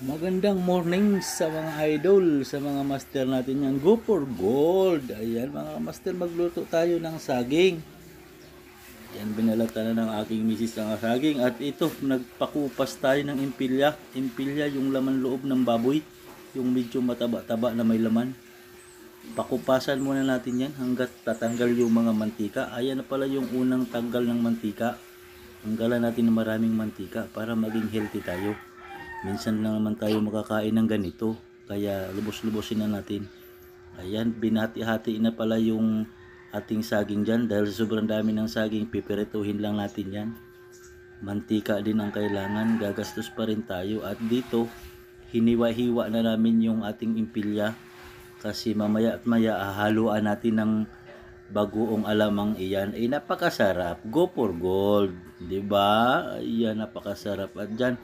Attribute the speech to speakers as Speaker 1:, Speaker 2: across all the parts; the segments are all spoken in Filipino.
Speaker 1: Magandang morning sa mga idol, sa mga master natin yan. Go for gold. Ayan mga master, magluto tayo ng saging. Ayan, binalata na ng aking misis ang saging. At ito, nagpakupas tayo ng impilya. Impilya yung laman loob ng baboy. Yung medyo mataba-taba na may laman. Pakupasan muna natin yan hanggat tatanggal yung mga mantika. Ayan na pala yung unang tanggal ng mantika. Tanggalan natin ng maraming mantika para maging healthy tayo. Minsan lang naman tayo makakain ng ganito, kaya lubos-lubosin na natin. Ayan, binati-hati na pala yung ating saging dyan. Dahil sobrang dami ng saging, pipirituhin lang natin yan. Mantika din ang kailangan, gagastos pa rin tayo. At dito, hiniwa-hiwa na namin yung ating impilya. Kasi mamaya at maya, haluan natin ng bagoong alamang iyan. Ay napakasarap, go for gold, diba? Ayan, napakasarap. At dyan,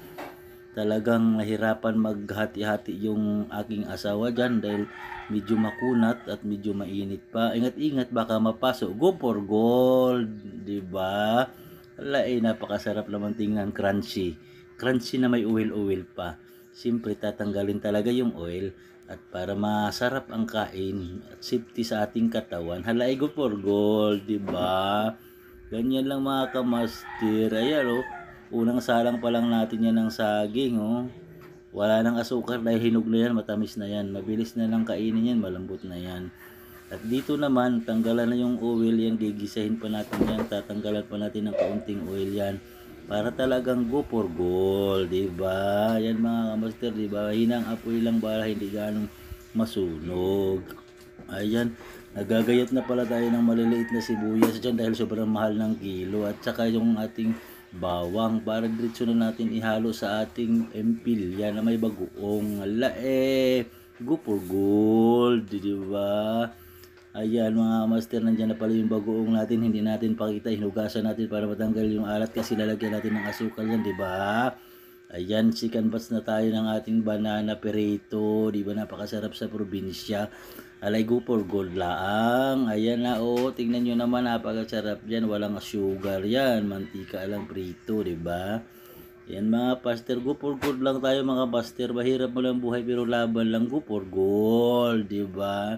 Speaker 1: talagang nahirapan maghati-hati yung aking asawa dyan dahil medyo makunat at medyo mainit pa. Ingat-ingat baka mapasok. Go for gold, diba? Wala napakasarap naman tingnan, crunchy. Crunchy na may oil-oil pa. Siyempre tatanggalin talaga yung oil at para masarap ang kain at safety sa ating katawan. Hala, go for gold, diba? Ganyan lang mga kamaster. Ayan unang salang pa lang natin yan ng saging, Wala nang asukar dahil hinog na yan, matamis na yan. Mabilis na lang kainin yan, malambot na yan. At dito naman, tanggalan na yung oil yan, gigisahin pa natin yan, tatanggalan pa natin ng kaunting oil yan. Para talagang go for gold, diba? Yan mga kamaster, diba? Hinang apoy lang para hindi ganong masunog. Ayan, nagagayat na pala tayo ng maliliit na sibuyas dyan dahil sobrang mahal ng kilo. At saka yung ating bawang para diretso na natin ihalo sa ating empilya na may bagoong. Hala go for gold, di ba? Ayan mga master, nandiyan na pala yung bagoong natin, hindi natin pakita, hinugasan natin para matanggal yung alat kasi lalagyan natin ng asukal yan, di ba? Ayan, second batch na tayo ng ating banana perito. Di ba napakasarap sa probinsya? Alay, go for gold lang. Ayan na, tingnan nyo naman, napakasarap yan. Walang sugar yan. Mantika lang prito, di ba? Ayan mga pastor, go for gold lang tayo mga pastor. Mahirap mo lang buhay pero laban lang, go for gold, di ba?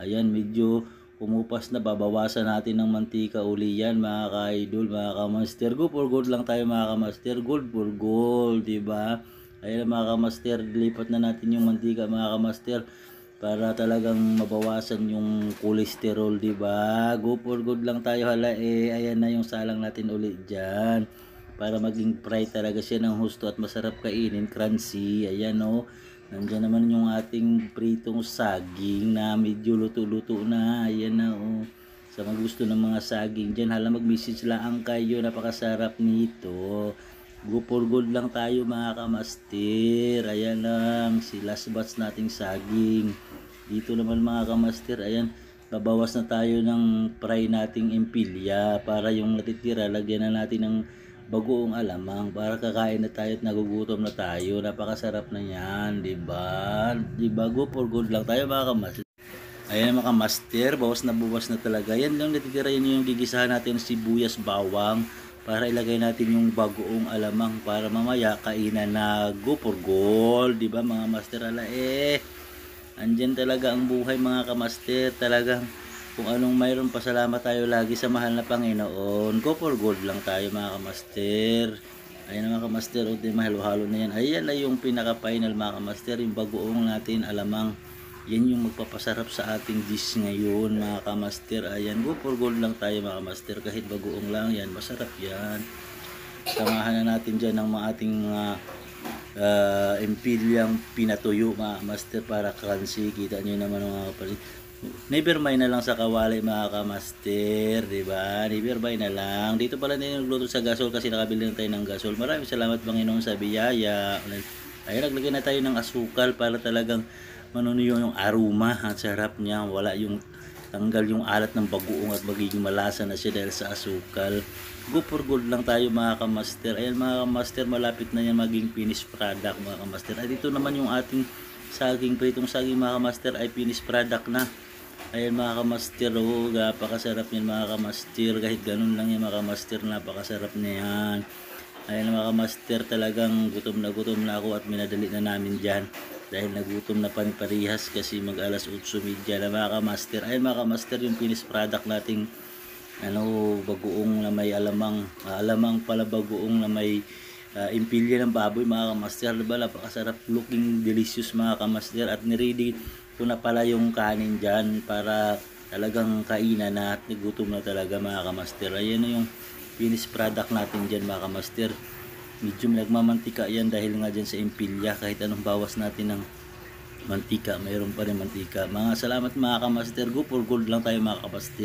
Speaker 1: Ayan, medyo kumupas na, babawasan natin ng mantika uli yan mga ka-idol, mga ka-master. Go for gold lang tayo mga ka-master, gold for gold, diba? Ayan mga ka-master, lipat na natin yung mantika mga ka-master para talagang mabawasan yung cholesterol, diba? Go for gold lang tayo, hala ayan na yung salang natin uli dyan para maging fry talaga siya ng husto at masarap kainin, crunchy. Ayan nandiyan naman yung ating pritong saging na medyo luto-luto na. Ayan na sa mga gusto ng mga saging dyan, hala mag-message lang kayo, napakasarap nito. Go for gold lang tayo mga kamaster. Ayan lang si last batch nating saging. Dito naman mga kamaster, ayan, babawas na tayo ng fry nating empilya para yung natitira lagyan na natin ng bagoong alamang para kakain na tayo at nagugutom na tayo. Napakasarap na yan, diba? Diba? Go for gold lang tayo mga kamaster. Ayan mga master, bawas na talaga. Yan lang natitira, yun yung gigisahan natin sibuyas, bawang para ilagay natin yung bagoong alamang para mamaya kainan na. Go for gold, diba mga master? Ala andyan talaga ang buhay mga kamaster. Talagang kung anong mayroon, pasalamat tayo lagi sa mahal na Panginoon. Go for gold lang tayo mga kamaster. Ayan mga kamaster, mahalo-halo na yan. Ayan na yung pinaka-final mga kamaster, yung bagoong natin alamang. Yan yung magpapasarap sa ating dish ngayon mga kamaster. Ayan, go for gold lang tayo mga kamaster. Kahit bagoong lang yan, masarap yan. Samahan na natin dyan ng mga ating empilyang pinatuyo mga kamaster para crunchy. Kita nyo naman mga kapatid. Never mind na lang sa kawali mga kamaster, diba? Never mind na lang. Dito pala din nagluto sa gasol kasi nakabili na tayo ng gasol. Maraming salamat Panginoon sa biyaya. Ayun, naglagay na tayo ng asukal para talagang manunuyo yung aroma at sarap niya. Wala yung tanggal yung alat ng bagoong at magiging malasa na siya dahil sa asukal. Go for gold lang tayo mga kamaster. Ayan mga kamaster, malapit na yan maging finished product mga kamaster. At dito naman yung ating saging, pritong saging mga kamaster ay finished product na. Ayan mga kamaster, napakasarap yan mga kamaster. Kahit ganun lang yan mga kamaster, napakasarap na yan. Ayan mga kamaster, talagang gutom na ako at minadali na namin dyan. Dahil nagutom na paniparihas kasi mag alas 8:30 na mga kamaster. Ayan mga kamaster, yung finished product nating bagoong na may alamang pala bagoong na may impilya ng baboy mga kamaster. Diba, napakasarap, looking delicious mga kamaster. At niready ko na pala yung kanin dyan para talagang kainan na at nagutom na talaga mga kamaster. Ayan na yung finished product natin dyan mga kamaster. Medyo nagmamantika yan dahil nga dyan sa impilya. Kahit anong bawas natin ng mantika, mayroon pa rin mantika. Mga salamat mga kamaster. Go for gold lang tayo mga kamaster.